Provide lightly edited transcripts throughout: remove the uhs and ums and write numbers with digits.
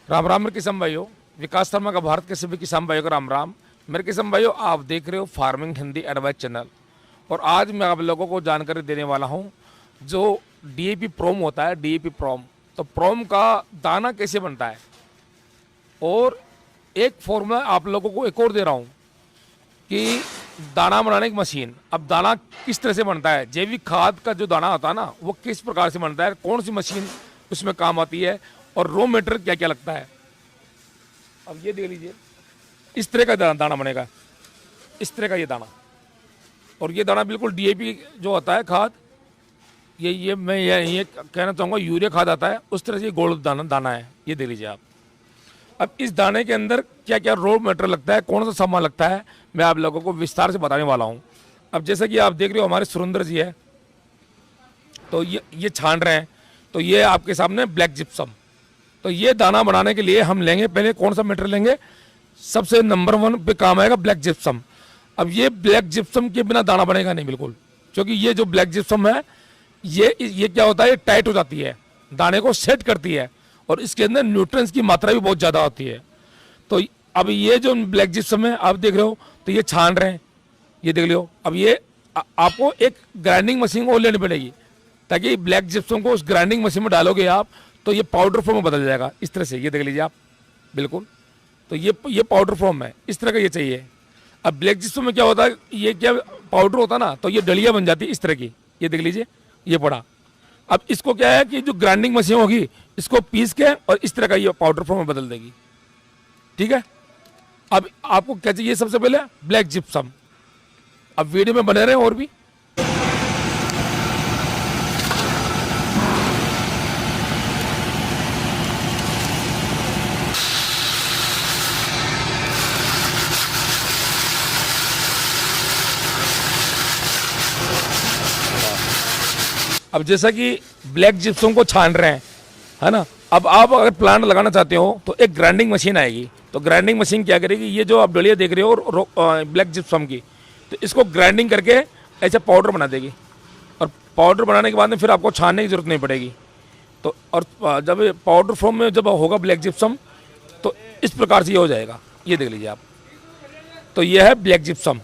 राम राम मेरे किसान भाइयों। विकास शर्मा का भारत के सभी किसान भाइयों को राम राम। मेरे किसान भाइयों, आप देख रहे हो फार्मिंग हिंदी एडवाइस चैनल, और आज मैं आप लोगों को जानकारी देने वाला हूं जो डीएपी प्रोम होता है। डीएपी प्रोम, तो प्रोम का दाना कैसे बनता है, और एक फॉर्मूला आप लोगों को एक और दे रहा हूं कि दाना बनाने की मशीन। अब दाना किस तरह से बनता है, जैविक खाद का जो दाना होता है ना, वो किस प्रकार से बनता है, कौन सी मशीन उसमें काम आती है, और रॉ मटेरियल क्या क्या लगता है। अब ये देख लीजिए, इस तरह का दाना बनेगा, इस तरह का ये दाना। और ये दाना बिल्कुल डीएपी जो होता है खाद, ये मैं ये कहना चाहूँगा यूरिया खाद आता है, उस तरह से ये गोल्ड दाना है। ये देख लीजिए आप। अब इस दाने के अंदर क्या क्या रॉ मटेरियल लगता है, कौन सा सामान लगता है, मैं आप लोगों को विस्तार से बताने वाला हूँ। अब जैसे कि आप देख रहे हो हमारे सुरेंद्र जी है, तो ये छान रहे हैं, तो ये आपके सामने ब्लैक जिप्सम। तो ये दाना बनाने के लिए हम लेंगे पहले कौन सा मटेरियल लेंगे, सबसे नंबर 1 पे काम आएगा ब्लैक जिप्सम। अब ये ब्लैक जिप्सम के बिना दाना बनेगा नहीं बिल्कुल, क्योंकि ये जो ब्लैक जिप्सम है ये क्या होता है, ये टाइट हो जाती है, दाने को सेट करती है, और इसके अंदर न्यूट्रिएंट्स की मात्रा भी बहुत ज़्यादा होती है। तो अब ये जो ब्लैक जिप्सम है आप देख रहे हो, तो ये छान रहे हैं, ये देख लो। अब ये आपको एक ग्राइंडिंग मशीन और लेनी पड़ेगी, ताकि ब्लैक जिप्सम को उस ग्राइंडिंग मशीन में डालोगे आप तो ये पाउडर फॉर्म में बदल जाएगा इस तरह से। ये देख लीजिए आप, बिल्कुल। तो ये पाउडर फॉर्म है, इस तरह का ये चाहिए। अब ब्लैक जिप्सम में क्या होता है, ये क्या पाउडर होता है ना, तो ये डलिया बन जाती है इस तरह की। ये देख लीजिए, ये पड़ा। अब इसको क्या है कि जो ग्राइंडिंग मशीन होगी इसको पीस के और इस तरह का ये पाउडर फॉर्म में बदल देगी, ठीक है। अब आपको क्या चाहिए, सबसे पहले ब्लैक जिप्सम। अब वीडियो में बने रहे और भी। अब जैसा कि ब्लैक जिप्सम को छान रहे हैं, है ना। अब आप अगर प्लांट लगाना चाहते हो तो एक ग्राइंडिंग मशीन आएगी। तो ग्राइंडिंग मशीन क्या करेगी, ये जो आप डलिया देख रहे हो ब्लैक जिप्सम की, तो इसको ग्राइंडिंग करके ऐसे पाउडर बना देगी। और पाउडर बनाने के बाद में फिर आपको छानने की जरूरत नहीं पड़ेगी। तो और जब पाउडर फॉर्म में जब होगा ब्लैक जिप्सम, तो इस प्रकार से ये हो जाएगा। ये देख लीजिए आप। तो ये है ब्लैक जिप्सम,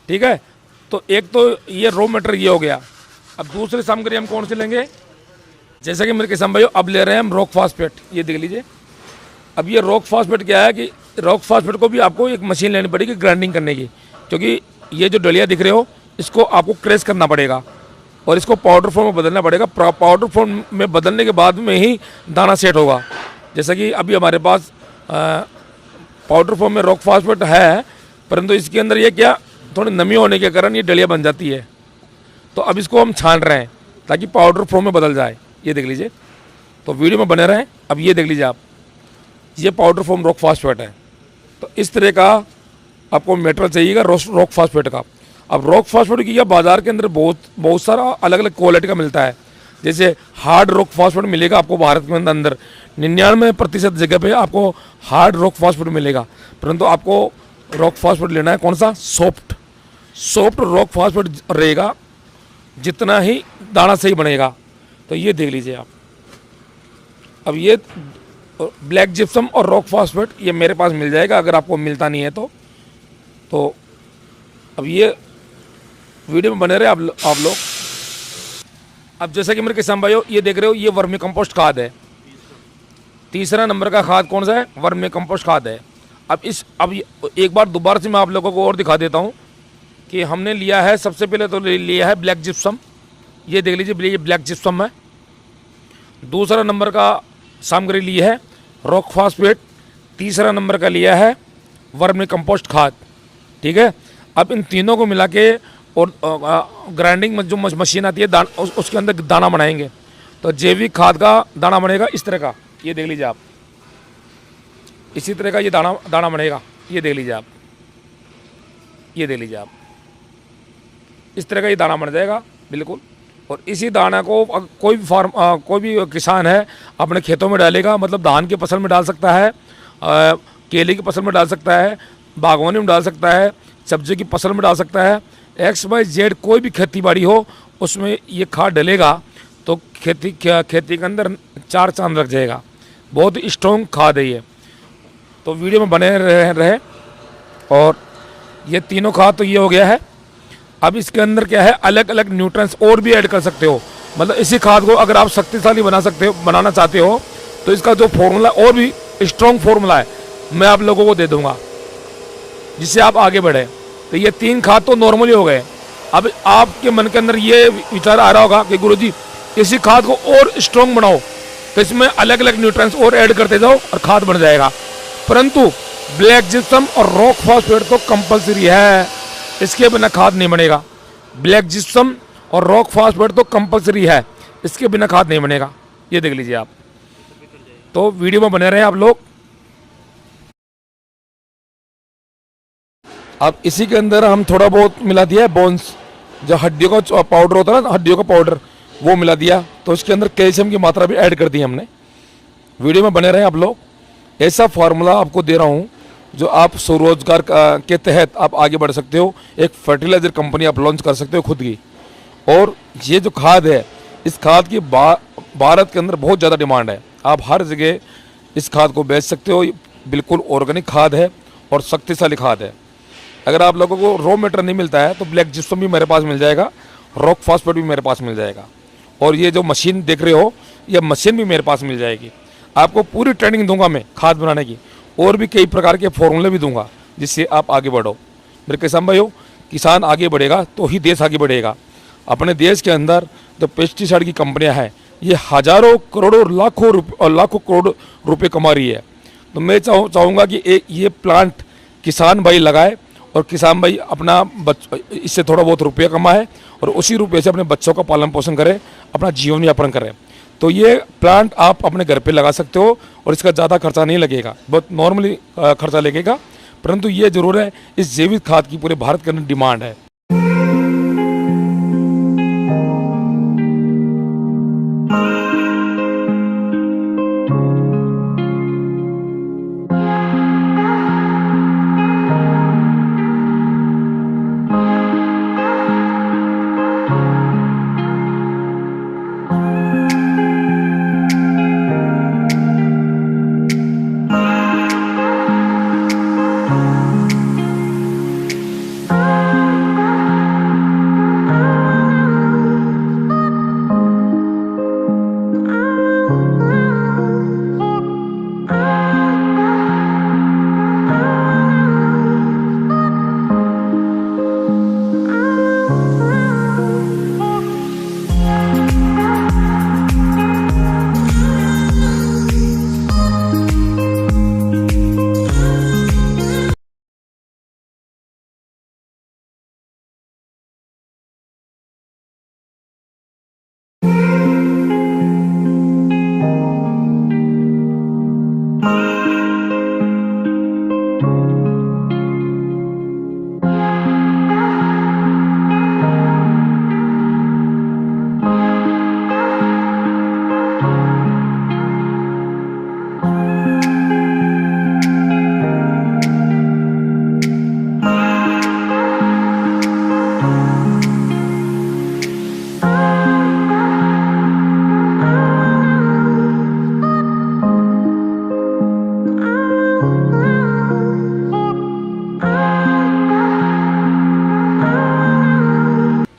ठीक है। तो एक तो ये रॉ मटेरियल ये हो गया। अब दूसरी सामग्री हम कौन सी लेंगे, जैसे कि मेरे किसान भाइयों, अब ले रहे हैं हम रॉक फास्फेट। ये देख लीजिए। अब ये रॉक फास्फेट क्या है कि रॉक फास्फेट को भी आपको एक मशीन लेनी पड़ेगी ग्राइंडिंग करने की, क्योंकि ये जो डलिया दिख रहे हो इसको आपको क्रैश करना पड़ेगा और इसको पाउडर फॉर्म में बदलना पड़ेगा। पाउडर फॉर्म में बदलने के बाद में ही दाना सेट होगा। जैसा कि अभी हमारे पास पाउडर फॉर्म में रॉक फास्फेट है, परंतु इसके अंदर ये क्या थोड़ी नमी होने के कारण ये डलिया बन जाती है। तो अब इसको हम छान रहे हैं ताकि पाउडर फॉर्म में बदल जाए। ये देख लीजिए, तो वीडियो में बने रहें। अब ये देख लीजिए आप, ये पाउडर फॉर्म रॉक फास्फेट है। तो इस तरह का आपको मटेरियल चाहिएगा रॉक फास्फेट का। अब रॉक फास्फेट की क्या बाज़ार के अंदर बहुत सारा अलग अलग क्वालिटी का मिलता है। जैसे हार्ड रॉक फास्फेट मिलेगा आपको भारत के अंदर 99% जगह पे आपको हार्ड रॉक फास्फेट मिलेगा, परंतु आपको रॉक फास्फेट लेना है कौन सा, सॉफ्ट रॉक फास्फेट रहेगा, जितना ही दाना सही बनेगा। तो ये देख लीजिए आप। अब ये ब्लैक जिप्सम और रॉक फास्फेट ये मेरे पास मिल जाएगा, अगर आपको मिलता नहीं है तो अब ये वीडियो में बने रहे आप लोग। अब जैसा कि मेरे किसान भाइयों ये देख रहे हो, ये वर्मी कंपोस्ट खाद है। तीसरा नंबर का खाद कौन सा है, वर्मी कंपोस्ट खाद है। अब एक बार दोबारा से मैं आप लोगों को और दिखा देता हूँ कि हमने लिया है, सबसे पहले तो लिया है ब्लैक जिप्सम। ये देख लीजिए, ये ब्लैक जिप्सम है। दूसरा नंबर का सामग्री ली है रॉक फास्फेट। तीसरा नंबर का लिया है वर्मी कंपोस्ट खाद, ठीक है। अब इन तीनों को मिला के और ग्राइंडिंग में जो मशीन आती है उसके अंदर दाना बनाएंगे, तो जैविक खाद का दाना बनेगा इस तरह का। ये देख लीजिए आप, इसी तरह का ये दाना बनेगा। ये देख लीजिए आप, ये देख लीजिए आप, इस तरह का ये दाना बन जाएगा बिल्कुल। और इसी दाना को कोई भी किसान है अपने खेतों में डालेगा, मतलब धान की फसल में डाल सकता है, केले की फसल में डाल सकता है, बागवानी में डाल सकता है, सब्जी की फसल में डाल सकता है। XYZ कोई भी खेती बाड़ी हो उसमें ये खाद डलेगा तो खेती के अंदर 4 चांद लग जाएगा। बहुत ही स्ट्रॉन्ग खाद है ये। तो वीडियो में बने रहे। और ये तीनों खाद तो ये हो गया है। अब इसके अंदर क्या है, अलग अलग न्यूट्रिएंट्स और भी ऐड कर सकते हो। मतलब इसी खाद को अगर आप शक्तिशाली बनाना चाहते हो तो इसका जो फॉर्मूला और भी स्ट्रॉन्ग फॉर्मूला है मैं आप लोगों को दे दूंगा, जिससे आप आगे बढ़े। तो ये 3 खाद तो नॉर्मली हो गए। अब आपके मन के अंदर ये विचार आ रहा होगा कि गुरुजी इसी खाद को और स्ट्रॉन्ग बनाओ, तो इसमें अलग अलग न्यूट्रिएंट्स और ऐड करते जाओ और खाद बन जाएगा। परंतु ब्लैक जिप्सम और रॉक फॉस्फेट तो कंपलसरी है, इसके बिना खाद नहीं बनेगा। ब्लैक जिप्सम और रॉक फॉस्फेट तो कंपलसरी है, इसके बिना खाद नहीं बनेगा। ये देख लीजिए आप। तो वीडियो में बने रहे आप लोग। अब इसी के अंदर हम थोड़ा बहुत मिला दिया है बोन्स, जो हड्डियों का पाउडर होता है ना, हड्डियों का पाउडर, वो मिला दिया। तो इसके अंदर कैल्शियम की मात्रा भी ऐड कर दी हमने। वीडियो में बने रहे आप लोग। ऐसा फार्मूला आपको दे रहा हूँ जो आप स्वरोजगार के तहत आप आगे बढ़ सकते हो। एक फर्टिलाइजर कंपनी आप लॉन्च कर सकते हो खुद की। और ये जो खाद है, इस खाद की भारत के अंदर बहुत ज़्यादा डिमांड है। आप हर जगह इस खाद को बेच सकते हो। बिल्कुल ऑर्गेनिक खाद है और शक्तिशाली खाद है। अगर आप लोगों को रॉ मटेरियल नहीं मिलता है तो ब्लैक जिप्सम भी मेरे पास मिल जाएगा, रॉक फॉस्फेट भी मेरे पास मिल जाएगा। और ये जो मशीन देख रहे हो, ये मशीन भी मेरे पास मिल जाएगी। आपको पूरी ट्रेनिंग दूंगा मैं खाद बनाने की, और भी कई प्रकार के फॉर्मूले भी दूंगा, जिससे आप आगे बढ़ो। मेरे किसान भाइयों, किसान आगे बढ़ेगा तो ही देश आगे बढ़ेगा। अपने देश के अंदर जो पेस्टिसाइड की कंपनियां हैं, ये हज़ारों करोड़ों लाखों करोड़ रुपए कमा रही है। तो मैं चाहूँगा कि ये प्लांट किसान भाई लगाए और किसान भाई अपना इससे थोड़ा बहुत रुपया कमाए और उसी रुपये से अपने बच्चों का पालन पोषण करें, अपना जीवन यापन करें। तो ये प्लांट आप अपने घर पे लगा सकते हो और इसका ज़्यादा खर्चा नहीं लगेगा, बहुत नॉर्मली खर्चा लगेगा। परंतु ये जरूर है, इस जैविक खाद की पूरे भारत के अंदर डिमांड है।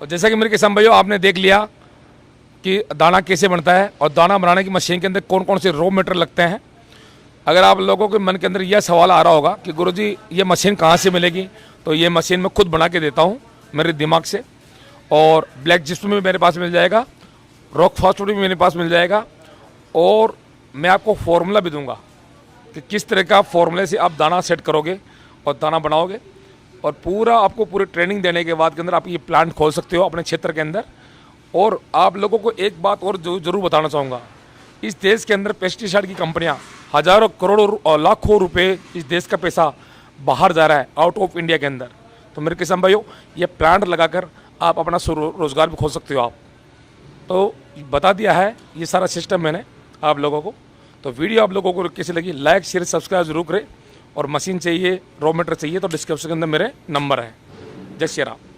जैसा कि मेरे किसान भाइयों, आपने देख लिया कि दाना कैसे बनता है और दाना बनाने की मशीन के अंदर कौन कौन से रॉ मटेरियल लगते हैं। अगर आप लोगों के मन के अंदर यह सवाल आ रहा होगा कि गुरुजी ये मशीन कहाँ से मिलेगी, तो ये मशीन मैं खुद बना के देता हूँ मेरे दिमाग से। और ब्लैक जिप्सम भी मेरे पास मिल जाएगा, रॉक फॉस्फेट भी मेरे पास मिल जाएगा। और मैं आपको फॉर्मूला भी दूंगा कि किस तरह का फॉर्मूले से आप दाना सेट करोगे और दाना बनाओगे। और पूरा आपको पूरी ट्रेनिंग देने के बाद के अंदर आप ये प्लांट खोल सकते हो अपने क्षेत्र के अंदर। और आप लोगों को एक बात और जरूर बताना चाहूँगा, इस देश के अंदर पेस्टिसाइड की कंपनियां हज़ारों करोड़ों और लाखों रुपए इस देश का पैसा बाहर जा रहा है आउट ऑफ इंडिया के अंदर। तो मेरे किसान भाइयों, ये प्लांट लगाकर आप अपना रोजगार भी खोल सकते हो आप। तो बता दिया है ये सारा सिस्टम मैंने आप लोगों को। तो वीडियो आप लोगों को कैसी लगी, लाइक शेयर सब्सक्राइब जरूर करें। और मशीन चाहिए, रॉ मटेरियल चाहिए तो डिस्क्रिप्शन के अंदर मेरे नंबर है। जय श्री राम।